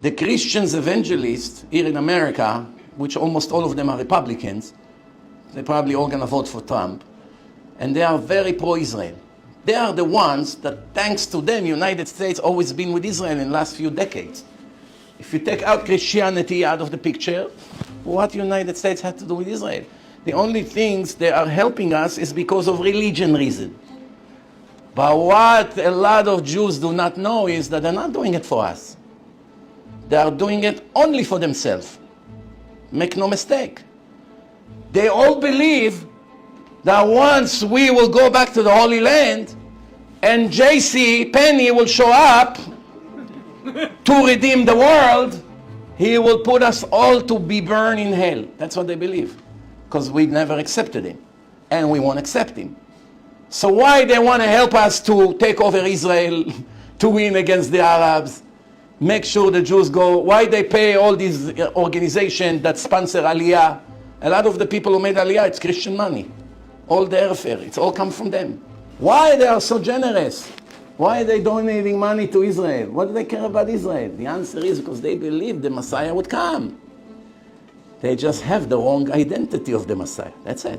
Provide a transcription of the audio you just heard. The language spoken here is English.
The Christians evangelists here in America, which almost all of them are Republicans, they're probably all going to vote for Trump, and they are very pro-Israel. They are the ones that, thanks to them, United States always been with Israel in the last few decades. If you take out Christianity out of the picture, what United States had to do with Israel? The only things they are helping us is because of religion reason. But what a lot of Jews do not know is that they're not doing it for us. They are doing it only for themselves. Make no mistake. They all believe that once we will go back to the Holy Land and J.C. Penney will show up to redeem the world, he will put us all to be burned in hell. That's what they believe. Because we never accepted him. And we won't accept him. So why they want to help us to take over Israel, to win against the Arabs, make sure the Jews go? Why they pay all these organizations that sponsor Aliyah? A lot of the people who made Aliyah, it's Christian money. All the airfare, it's all come from them. Why they are so generous? Why are they donating money to Israel? What do they care about Israel? The answer is because they believe the Messiah would come. They just have the wrong identity of the Messiah. That's it.